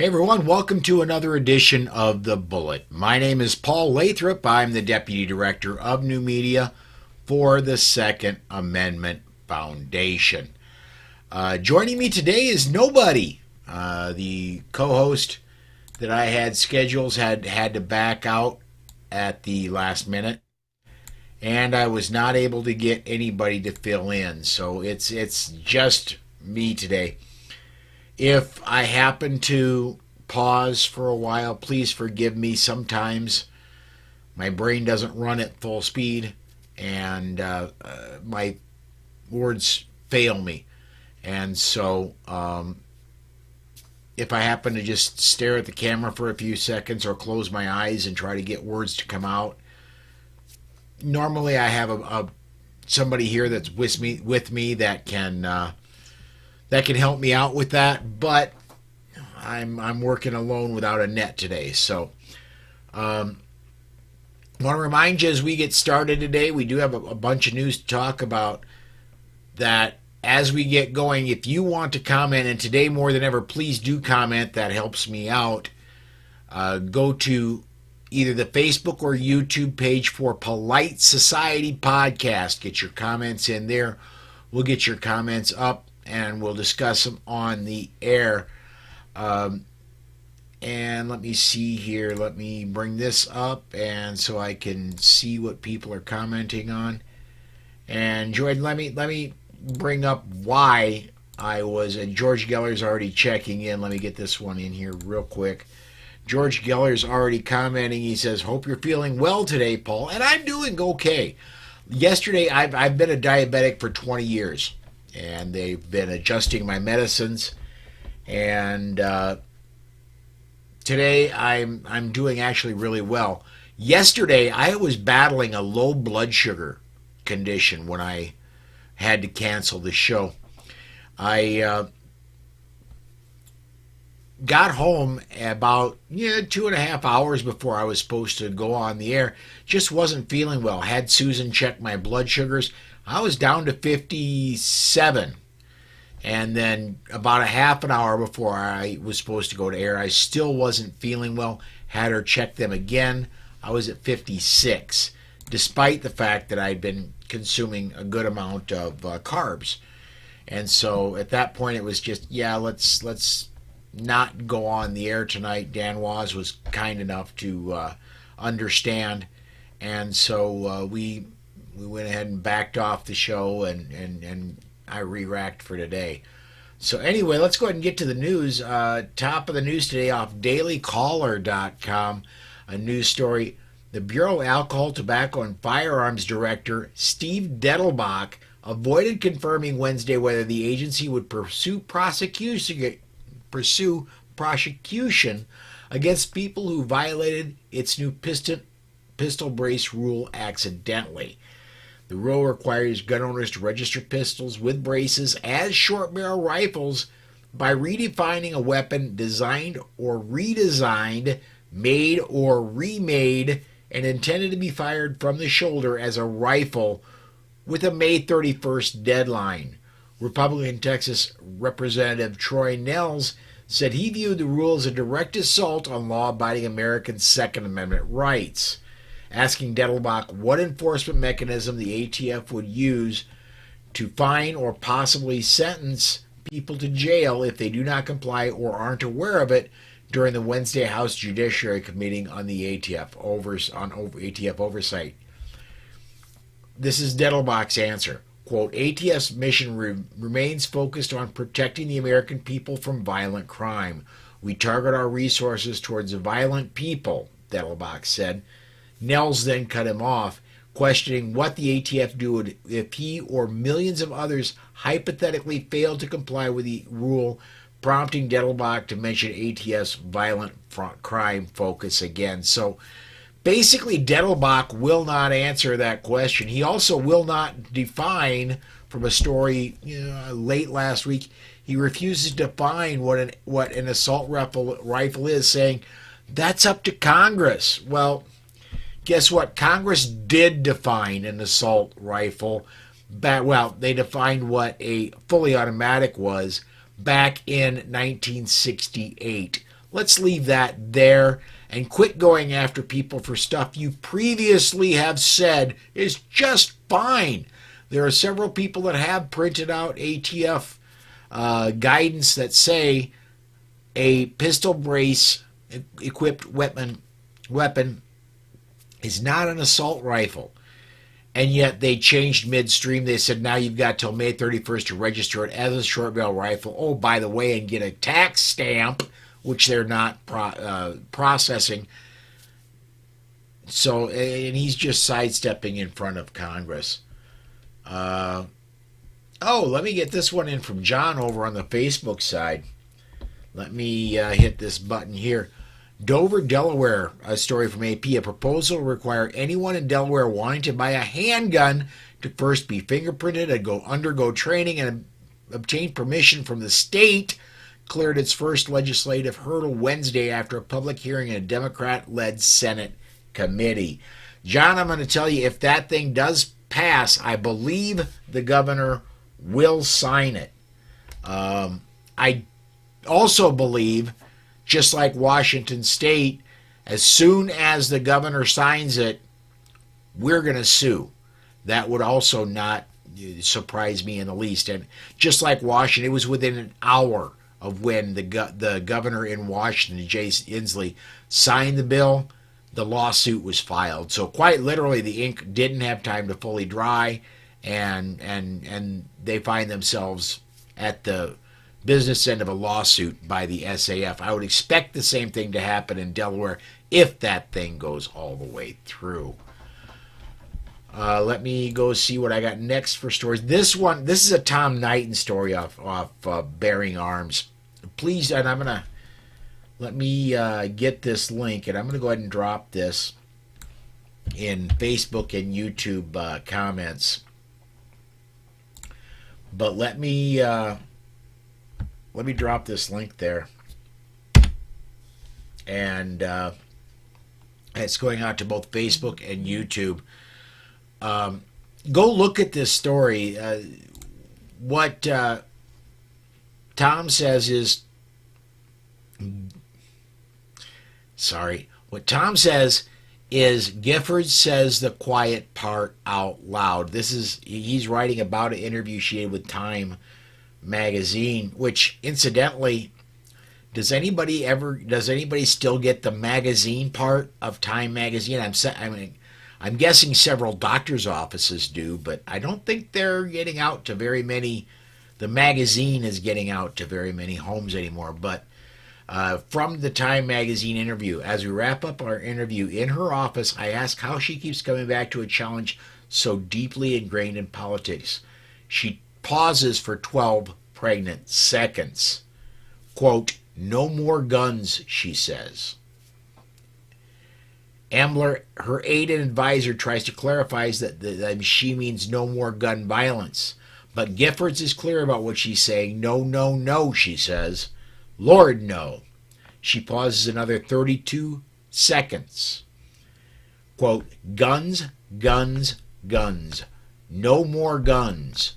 Hey everyone, welcome to another edition of The Bullet. My name is Paul Lathrop. I'm the Deputy Director of New Media for the Second Amendment Foundation. Joining me today is nobody. The co-host that I had schedules had to back out at the last minute, and I was not able to get anybody to fill in. So it's just me today. If I happen to pause for a while, please forgive me. Sometimes my brain doesn't run at full speed and my words fail me. And so if I happen to just stare at the camera for a few seconds or close my eyes and try to get words to come out, normally I have somebody here that's with me that can help me out with that, but I'm working alone without a net today. So I want to remind you as we get started today, we do have a bunch of news to talk about that as we get going. If you want to comment, and today more than ever, please do comment. That helps me out. Go to either the Facebook or YouTube page for Polite Society Podcast. Get your comments in there. We'll get your comments up and we'll discuss them on the air. And let me see here. Let me bring this up and so I can see what people are commenting on. And Jordan, let me bring up why I was. And George Geller's already checking in. Let me get this one in here real quick. George Geller's already commenting. He says, "Hope you're feeling well today, Paul." And I'm doing okay. Yesterday, I've been a diabetic for 20 years. And they've been adjusting my medicines, and today I'm doing actually really well. Yesterday I was battling a low blood sugar condition when I had to cancel the show. I got home about 2.5 hours before I was supposed to go on the air. Just wasn't feeling well. Had Susan check my blood sugars. I was down to 57. And then about a half an hour before I was supposed to go to air, I still wasn't feeling well. Had her check them again. I was at 56, despite the fact that I'd been consuming a good amount of carbs. And so at that point, it was just, let's not go on the air tonight. Dan Waz was kind enough to understand. And so we went ahead and backed off the show, and I re-racked for today. So anyway, let's go ahead and get to the news. Top of the news today off dailycaller.com, a news story. The Bureau of Alcohol, Tobacco, and Firearms Director Steve Dettelbach avoided confirming Wednesday whether the agency would pursue prosecution against people who violated its new pistol brace rule accidentally. The rule requires gun owners to register pistols with braces as short barrel rifles by redefining a weapon designed or redesigned, made or remade, and intended to be fired from the shoulder as a rifle with a May 31st deadline. Republican Texas Representative Troy Nehls said he viewed the rule as a direct assault on law-abiding Americans' Second Amendment rights, asking Dettelbach what enforcement mechanism the ATF would use to fine or possibly sentence people to jail if they do not comply or aren't aware of it during the Wednesday House Judiciary Committee on the ATF oversight. This is Dettelbach's answer. Quote, ATF's mission remains focused on protecting the American people from violent crime. We target our resources towards the violent people, Dettelbach said. Nehls then cut him off, questioning what the ATF would if he or millions of others hypothetically failed to comply with the rule, prompting Dettelbach to mention ATF's violent crime focus again. So basically, Dettelbach will not answer that question. He also will not define, from a story late last week, he refuses to define what an assault rifle is, saying that's up to Congress. Well, guess what? Congress did define an assault rifle. They defined what a fully automatic was back in 1968. let's leave that there and quit going after people for stuff you previously have said is just fine. There are several people that have printed out ATF guidance that say a pistol brace equipped weapon is not an assault rifle. And yet they changed midstream. They said now you've got till May 31st to register it as a short barrel rifle. Oh, by the way, and get a tax stamp, which they're not processing. So, and he's just sidestepping in front of Congress. Oh, let me get this one in from John over on the Facebook side. Let me hit this button here. Dover, Delaware, a story from AP. A proposal to require anyone in Delaware wanting to buy a handgun to first be fingerprinted and undergo training and obtain permission from the state cleared its first legislative hurdle Wednesday after a public hearing in a Democrat-led Senate committee. John, I'm going to tell you, if that thing does pass, I believe the governor will sign it. I also believe, just like Washington State, as soon as the governor signs it, we're going to sue. That would also not surprise me in the least. And just like Washington, it was within an hour of when the governor in Washington, Jay Inslee, signed the bill, the lawsuit was filed. So quite literally, the ink didn't have time to fully dry, and they find themselves at the business end of a lawsuit by the SAF. I would expect the same thing to happen in Delaware if that thing goes all the way through. Let me go see what I got next for stories. This is a Tom Knighton story off Bearing Arms. Please, and let me get this link, and I'm going to go ahead and drop this in Facebook and YouTube comments. But let me drop this link there, and it's going out to both Facebook and YouTube. Go look at this story. What Tom says is, what Tom says is Gifford says the quiet part out loud. He's writing about an interview she had with Time magazine, which incidentally, does anybody still get the magazine part of Time magazine? I'm guessing several doctors' offices do, but I don't think they're getting out to very many. The magazine is getting out to very many homes anymore. But from the Time magazine interview, as we wrap up our interview in her office, I ask how she keeps coming back to a challenge so deeply ingrained in politics. She pauses for 12 pregnant seconds. Quote, "No more guns," she says. Ambler, her aide and advisor, tries to clarify that she means no more gun violence. But Giffords is clear about what she's saying. No, no, no, she says. Lord, no. She pauses another 32 seconds. Quote, "Guns, guns, guns. No more guns.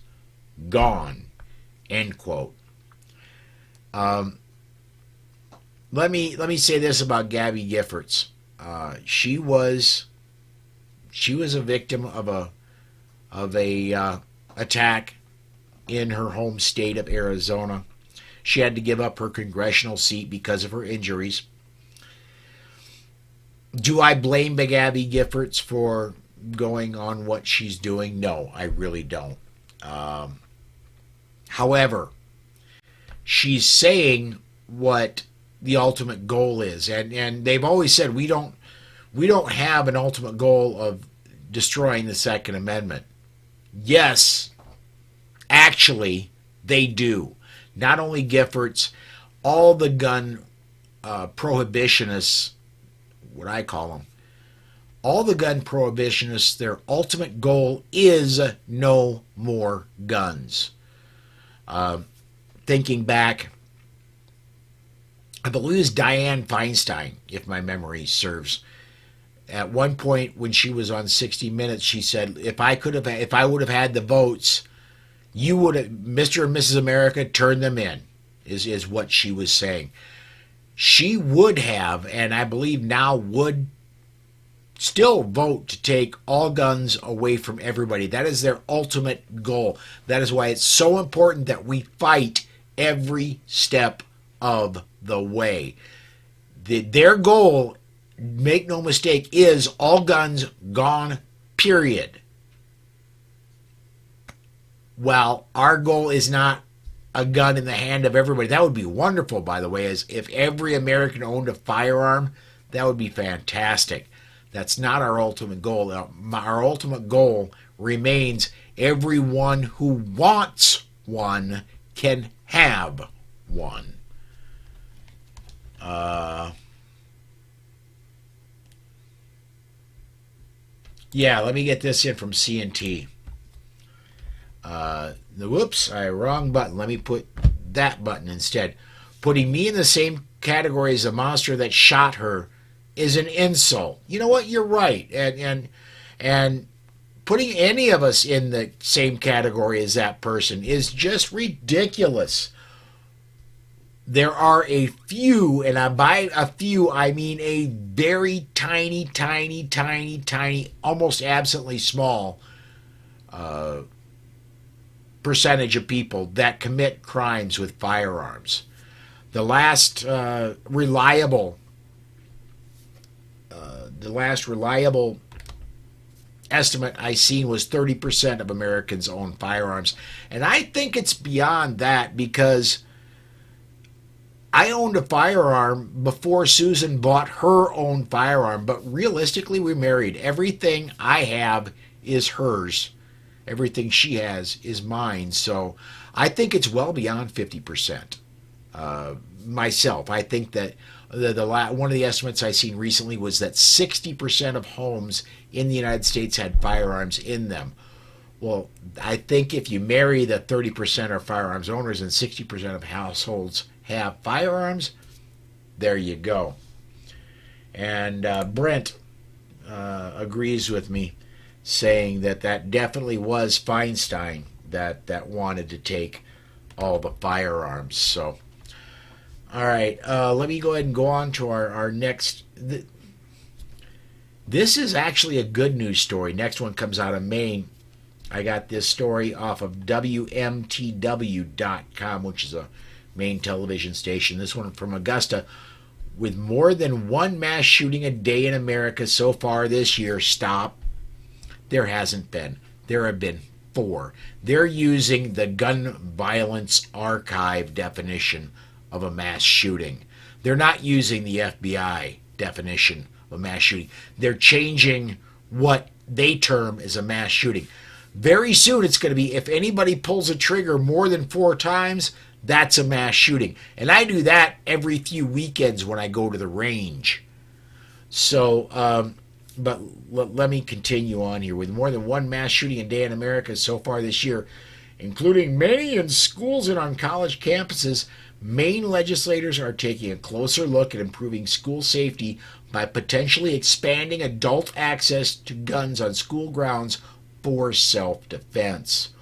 Gone." End quote. Let me say this about Gabby Giffords. She was a victim of a attack in her home state of Arizona. She had to give up her congressional seat because of her injuries. Do I blame Gabby Giffords for going on what she's doing? No, I really don't. However, she's saying what the ultimate goal is, and they've always said we don't have an ultimate goal of destroying the Second Amendment. Yes, actually, they do. Not only Giffords, all the gun prohibitionists, what I call them, all the gun prohibitionists, their ultimate goal is no more guns. Thinking back, I believe it was Dianne Feinstein, if my memory serves. At one point when she was on 60 Minutes, she said, if I would have had the votes, you would have, Mr. and Mrs. America, turn them in, is what she was saying. she would have, and I believe now would still vote to take all guns away from everybody. That is their ultimate goal. That is why it's so important that we fight every step of the way. Their goal, make no mistake, is all guns gone, period. Well, our goal is not a gun in the hand of everybody. That would be wonderful, by the way, as if every American owned a firearm. That would be fantastic. That's not our ultimate goal. Our ultimate goal remains everyone who wants one can have one. Yeah, let me get this in from CNT. Whoops, wrong button. Let me put that button instead. Putting me in the same category as a monster that shot her is an insult. You know what? You're right. And putting any of us in the same category as that person is just ridiculous. There are a few, and by a few I mean a very tiny, almost absently small percentage of people that commit crimes with firearms. The last reliable estimate I seen was 30% of Americans own firearms, and I think it's beyond that because I owned a firearm before Susan bought her own firearm, but realistically, we're married. Everything I have is hers. Everything she has is mine. So I think it's well beyond 50%. Myself, I think that one of the estimates I seen recently was that 60% of homes in the United States had firearms in them. Well, I think if you marry the 30% are firearms owners and 60% of households have firearms, there you go. And Brent agrees with me, saying that definitely was Feinstein that wanted to take all the firearms. So, all right, let me go ahead and go on to our next. This is actually a good news story. Next one comes out of Maine. I got this story off of WMTW.com, which is a Maine television station. This one from Augusta. With more than one mass shooting a day in America so far this year, stop. There hasn't been. There have been 4. They're using the Gun Violence Archive definition of a mass shooting. They're not using the FBI definition of a mass shooting. They're changing what they term as a mass shooting. Very soon it's going to be if anybody pulls a trigger more than 4 times, that's a mass shooting. And I do that every few weekends when I go to the range. So, but let me continue on here. With more than one mass shooting a day in America so far this year, including many in schools and on college campuses, Maine legislators are taking a closer look at improving school safety by potentially expanding adult access to guns on school grounds for self-defense.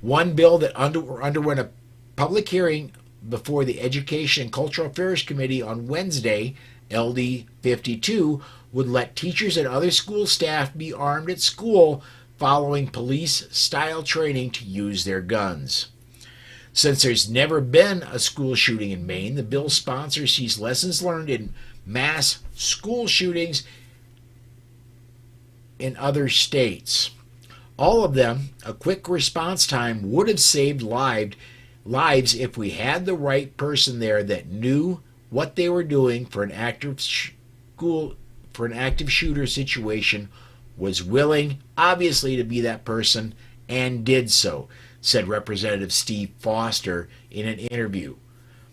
One bill that underwent a public hearing before the Education and Cultural Affairs Committee on Wednesday, LD 52, would let teachers and other school staff be armed at school following police-style training to use their guns. Since there's never been a school shooting in Maine, the bill's sponsor sees lessons learned in mass school shootings in other states. All of them, a quick response time would have saved lives if we had the right person there that knew what they were doing for an active shooter situation, was willing, obviously, to be that person, and did so, said Representative Steve Foster in an interview.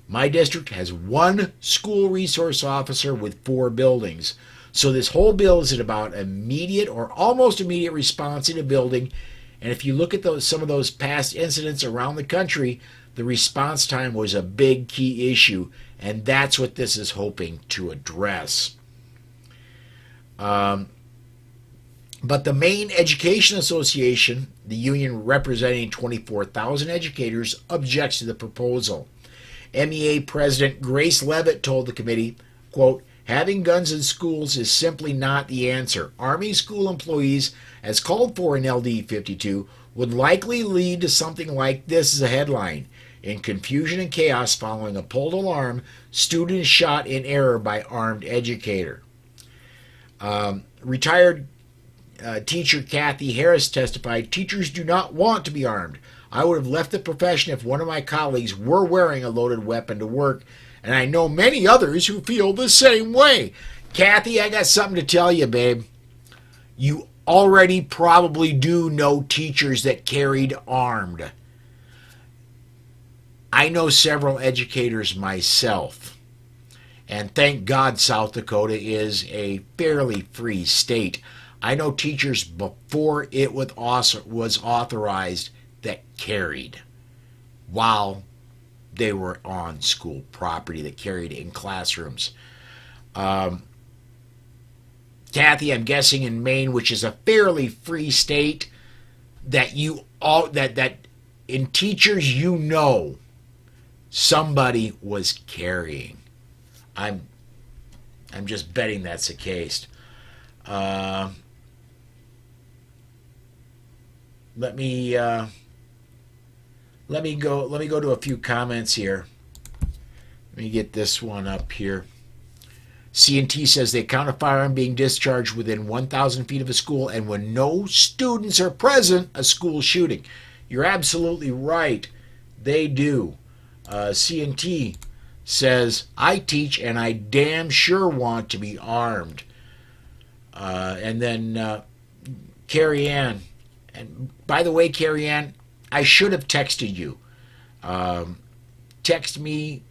My district has one school resource officer with 4 buildings. So this whole bill is about immediate or almost immediate response in a building. And if you look at some of those past incidents around the country, the response time was a big key issue. And that's what this is hoping to address. But the Maine Education Association, the union representing 24,000 educators, objects to the proposal. MEA President Grace Levitt told the committee, quote, having guns in schools is simply not the answer. Army school employees, as called for in LD 52, would likely lead to something like this as a headline. In confusion and chaos following a pulled alarm, students shot in error by armed educator. Retired teacher Kathy Harris testified, teachers do not want to be armed. I would have left the profession if one of my colleagues were wearing a loaded weapon to work, and I know many others who feel the same way. Kathy, I got something to tell you, babe. You already probably do know teachers that carried armed. I know several educators myself, and thank God South Dakota is a fairly free state. I know teachers before it was authorized that carried while they were on school property, that carried in classrooms. Kathy, I'm guessing in Maine, which is a fairly free state, that in teachers you know somebody was carrying. I'm just betting that's the case. Let me go to a few comments here. Let me get this one up here. CNT says they count a firearm being discharged within 1,000 feet of a school, and when no students are present, a school shooting. You're absolutely right. They do. CNT says, I teach and I damn sure want to be armed. And then Carrie Ann. And by the way, Carrie Ann, I should have texted you. Text me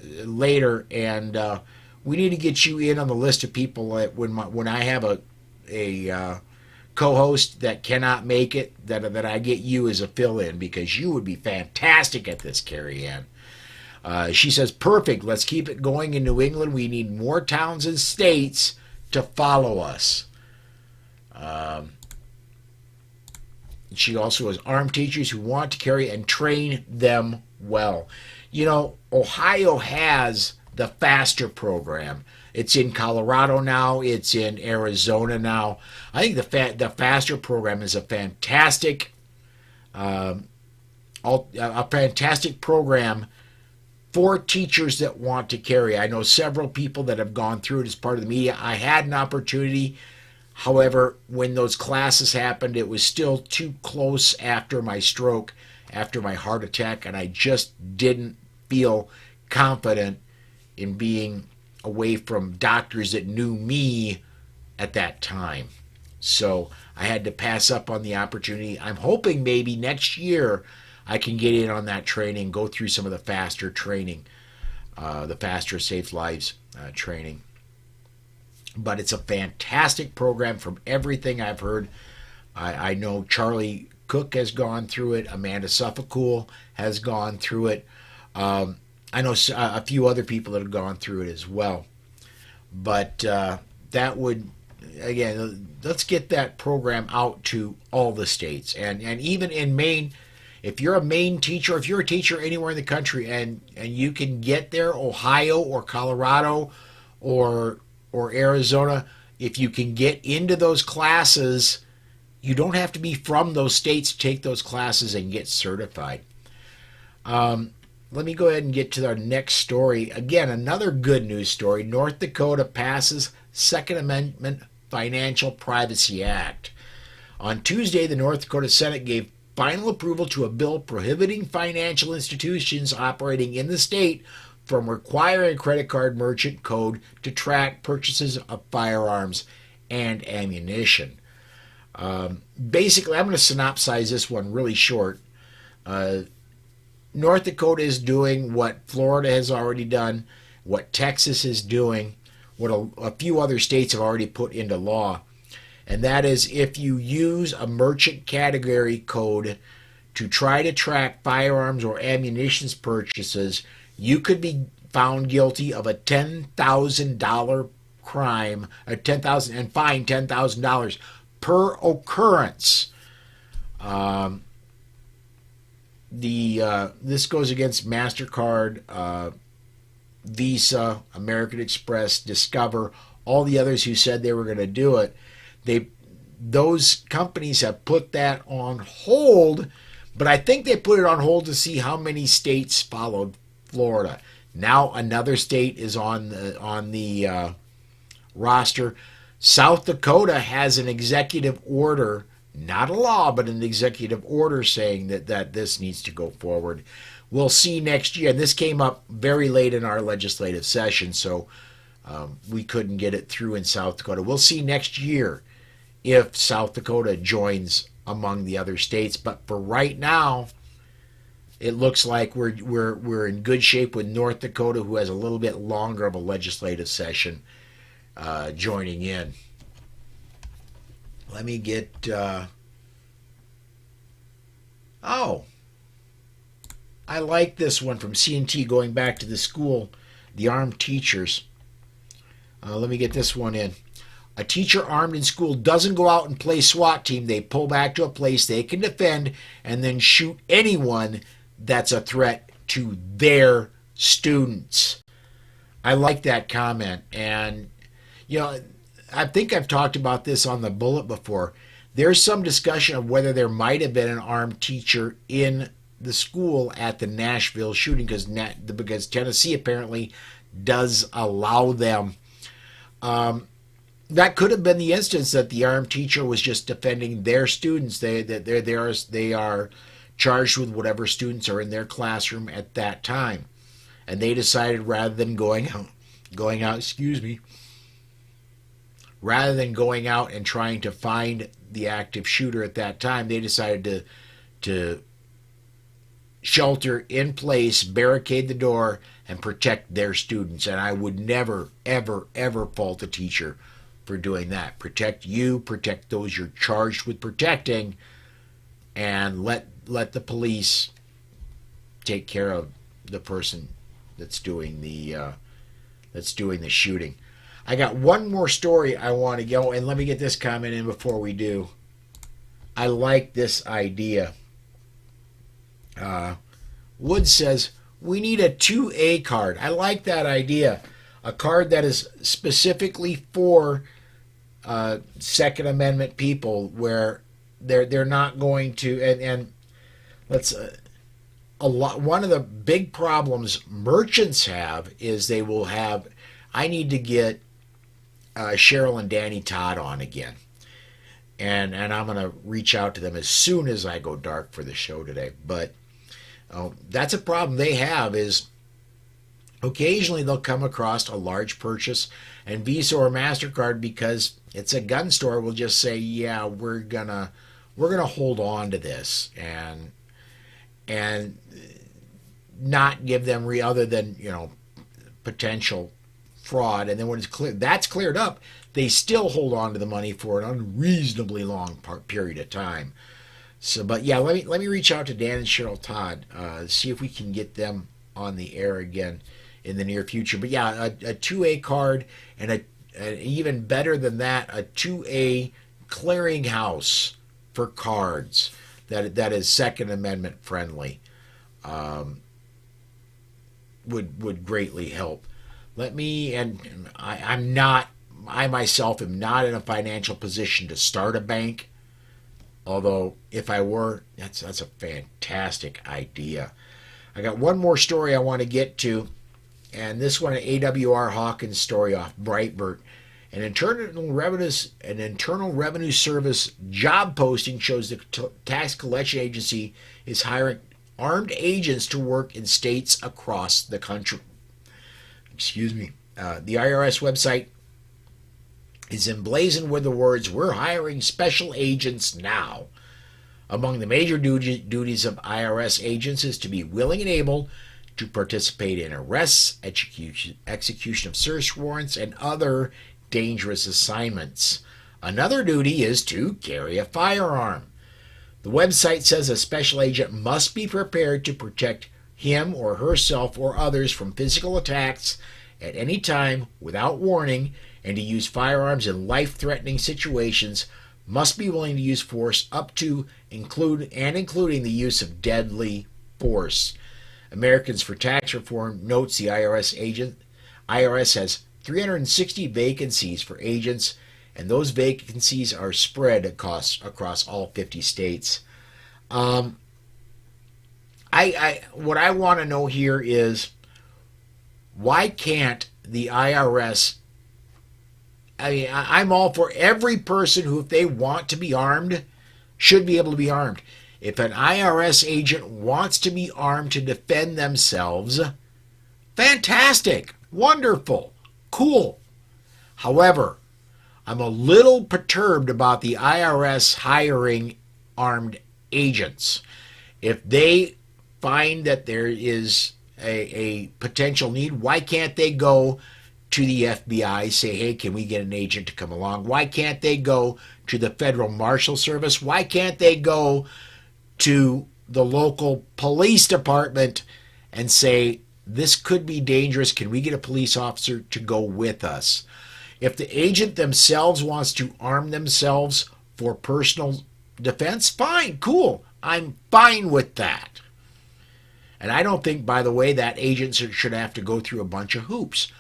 later, and we need to get you in on the list of people that when I have a co-host that cannot make it, that I get you as a fill-in, because you would be fantastic at this, Carrie Ann. She says, perfect. Let's keep it going in New England. We need more towns and states to follow us. She also has armed teachers who want to carry and train them well. You know, Ohio has the FASTER program. It's in Colorado now. It's in Arizona now. I think the FASTER program is a fantastic program for teachers that want to carry. I know several people that have gone through it as part of the media. I had an opportunity. However, when those classes happened, it was still too close after my stroke, after my heart attack, and I just didn't feel confident in being away from doctors that knew me at that time. So I had to pass up on the opportunity. I'm hoping maybe next year I can get in on that training, go through some of the FASTER training, the FASTER Safe Lives training. But it's a fantastic program from everything I've heard. I know Charlie Cook has gone through it. Amanda Suffolcool has gone through it. I know a few other people that have gone through it as well. But that would, again, let's get that program out to all the states. And even in Maine, if you're a Maine teacher, if you're a teacher anywhere in the country and you can get there, Ohio or Colorado or Arizona, if you can get into those classes, you don't have to be from those states to take those classes and get certified. Let me go ahead and get to our next story. Again, another good news story. North Dakota passes Second Amendment Financial Privacy Act. On Tuesday, the North Dakota Senate gave final approval to a bill prohibiting financial institutions operating in the state from requiring a credit card merchant code to track purchases of firearms and ammunition. Basically, I'm going to synopsize this one really short. North Dakota is doing what Florida has already done, what Texas is doing, what a few other states have already put into law. And that is, if you use a merchant category code to try to track firearms or ammunition purchases, you could be found guilty of a $10,000 crime, and fined $10,000 per occurrence. this goes against MasterCard, Visa, American Express, Discover, all the others who said they were going to do it. Those companies have put that on hold, but I think they put it on hold to see how many states followed Florida. Now another state is on the roster. South Dakota has an executive order, not a law, but an executive order saying that this needs to go forward. We'll see next year. And this came up very late in our legislative session, so we couldn't get it through in South Dakota. We'll see next year if South Dakota joins among the other states. But for right now, it looks like we're in good shape with North Dakota, who has a little bit longer of a legislative session, joining in. Let me get. I like this one from CNT, going back to the school, the armed teachers. Let me get this one in. A teacher armed in school doesn't go out and play SWAT team. They pull back to a place they can defend and then shoot anyone that's a threat to their students. I like that comment. And, I think I've talked about this on the bullet before. There's some discussion of whether there might have been an armed teacher in the school at the Nashville shooting, because Tennessee apparently does allow them. That could have been the instance that the armed teacher was just defending their students. They are charged with whatever students are in their classroom at that time, and they decided rather than going out, rather than going out and trying to find the active shooter at that time, they decided to shelter in place, barricade the door, and protect their students. And I would never, ever, ever fault a teacher for doing that. Protect you, protect those you're charged with protecting, and let the police take care of the person that's doing the shooting. I got one more story I want to go, and let me get this comment in before we do. I like this idea. Wood says, we need a 2A card. I like that idea. A card that is specifically for Second Amendment people, where they're not going to, and let's one of the big problems merchants have is they will have, I need to get Cheryl and Danny Todd on again. And I'm going to reach out to them as soon as I go dark for the show today. But that's a problem they have, is occasionally they'll come across a large purchase, and Visa or MasterCard, because it's a gun store, will just say, yeah, we're gonna hold on to this and not give them other than potential fraud. And then when that's cleared up, they still hold on to the money for an unreasonably long period of time. So, but yeah, let me reach out to Dan and Cheryl Todd, see if we can get them on the air again in the near future. But yeah, a 2A card, and even better than that, a 2A clearinghouse for cards that is Second Amendment friendly, would greatly help. I myself am not in a financial position to start a bank. Although, if I were, that's a fantastic idea. I got one more story I want to get to, and this one, an AWR Hawkins story off Breitbart. An Internal Revenue Service job posting shows the tax collection agency is hiring armed agents to work in states across the country. Excuse me. The IRS website is emblazoned with the words, "We're hiring special agents now." Among the major duties of IRS agents is to be willing and able to participate in arrests, execution of search warrants, and other dangerous assignments. Another duty is to carry a firearm. The website says a special agent must be prepared to protect him or herself or others from physical attacks at any time without warning, and to use firearms in life-threatening situations, must be willing to use force up to including the use of deadly force. Americans for Tax Reform notes the IRS has 360 vacancies for agents, and those vacancies are spread across all 50 states. What I want to know here is, why can't the IRS? I mean, I'm all for every person who, if they want to be armed, should be able to be armed. If an IRS agent wants to be armed to defend themselves, fantastic, wonderful, cool. However, I'm a little perturbed about the IRS hiring armed agents. If they find that there is a potential need, why can't they go to the FBI, say, hey, can we get an agent to come along? Why can't they go to the Federal Marshal Service? Why can't they go to the local police department and say, this could be dangerous, can we get a police officer to go with us? If the agent themselves wants to arm themselves for personal defense, fine, cool. I'm fine with that. And I don't think, by the way, that agents should have to go through a bunch of hoops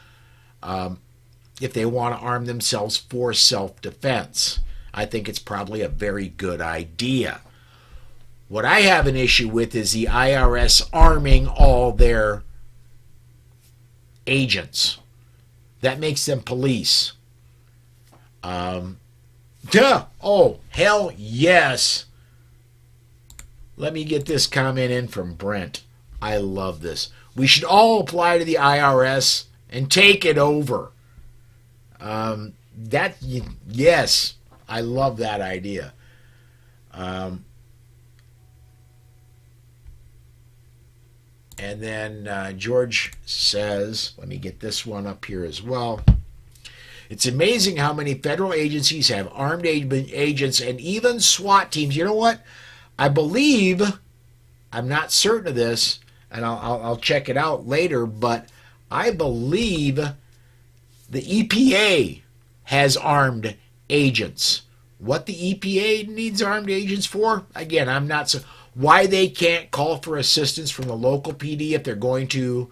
if they want to arm themselves for self-defense. I think it's probably a very good idea. What I have an issue with is the IRS arming all their agents. That makes them police. Oh, hell yes. Let me get this comment in from Brent. I love this. We should all apply to the IRS and take it over. Yes, I love that idea. And then George says, let me get this one up here as well. It's amazing how many federal agencies have armed agents and even SWAT teams. You know what? I believe, I'm not certain of this, and I'll check it out later, but I believe the EPA has armed agents. What the EPA needs armed agents for? Again, I'm not so. Why they can't call for assistance from the local PD if they're going to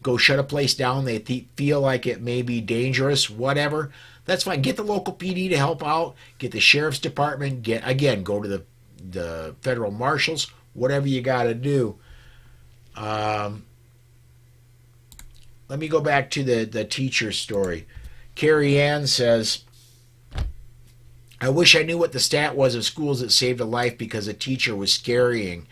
go shut a place down, they feel like it may be dangerous, whatever. That's fine. Get the local PD to help out. Get the sheriff's department. Go to the federal marshals. Whatever you got to do. Let me go back to the teacher story. Carrie Ann says, I wish I knew what the stat was of schools that saved a life because a teacher was carrying.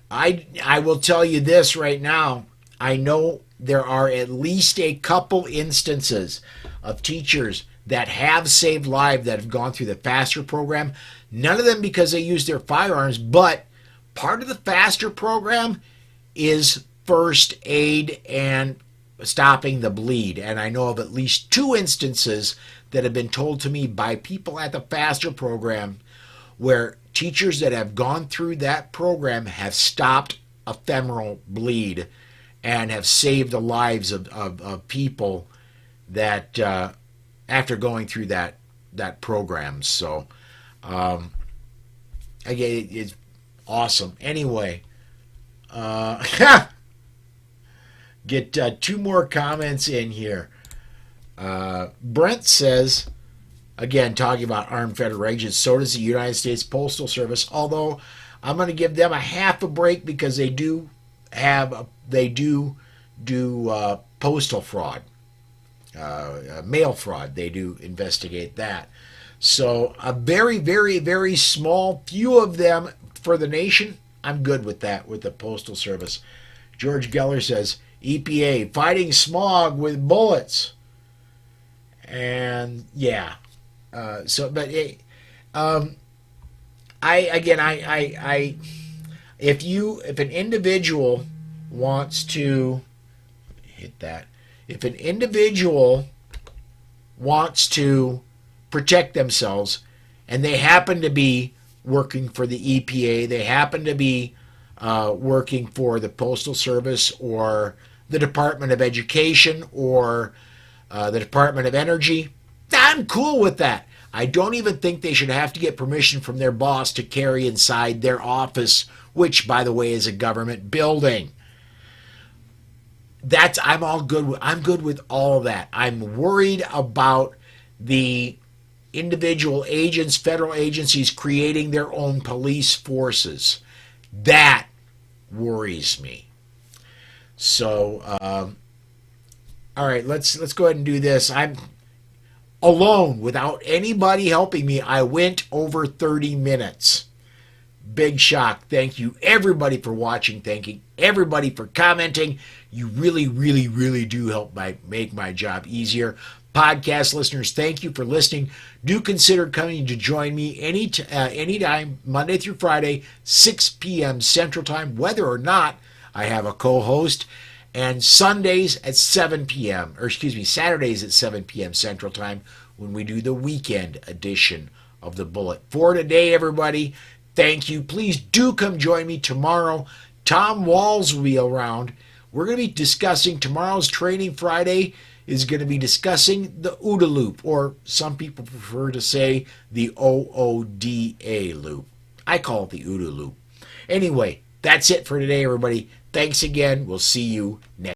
I will tell you this right now. I know there are at least a couple instances of teachers that have saved lives that have gone through the FASTER program. None of them because they used their firearms, but part of the FASTER program is first aid and stopping the bleed. And I know of at least 2 instances that have been told to me by people at the FASTER program where teachers that have gone through that program have stopped ephemeral bleed and have saved the lives of people that after going through that program. So again, it's awesome. Anyway, get 2 more comments in here. Brent says, again, talking about armed federal agents, so does the United States Postal Service, although I'm going to give them a half a break because they do postal fraud, mail fraud. They do investigate that. So a very, very, very small few of them for the nation. I'm good with that, with the Postal Service. George Geller says, EPA fighting smog with bullets. And yeah, if an individual wants to if an individual wants to protect themselves and they happen to be working for the EPA, they happen to be working for the Postal Service or the Department of Education or the Department of Energy, I'm cool with that. I don't even think they should have to get permission from their boss to carry inside their office, which, by the way, is a government building. I'm good with all of that. I'm worried about the individual agents, federal agencies creating their own police forces. That worries me. So, all right, let's go ahead and do this. I'm alone without anybody helping me. I went over 30 minutes. Big shock. Thank you everybody for watching. Thank you everybody for commenting. You really, really, really do help make my job easier. Podcast listeners, thank you for listening. Do consider coming to join me anytime, Monday through Friday, 6 p.m. Central Time, whether or not I have a co-host, and Sundays at 7 p.m., or excuse me, Saturdays at 7 p.m. Central Time when we do the weekend edition of The Bullet. For today, everybody, thank you. Please do come join me tomorrow. Tom Walls will be around. We're going to be discussing tomorrow's Training Friday is going to be discussing the OODA loop, or some people prefer to say the OODA loop. I call it the OODA loop. Anyway, that's it for today, everybody. Thanks again. We'll see you next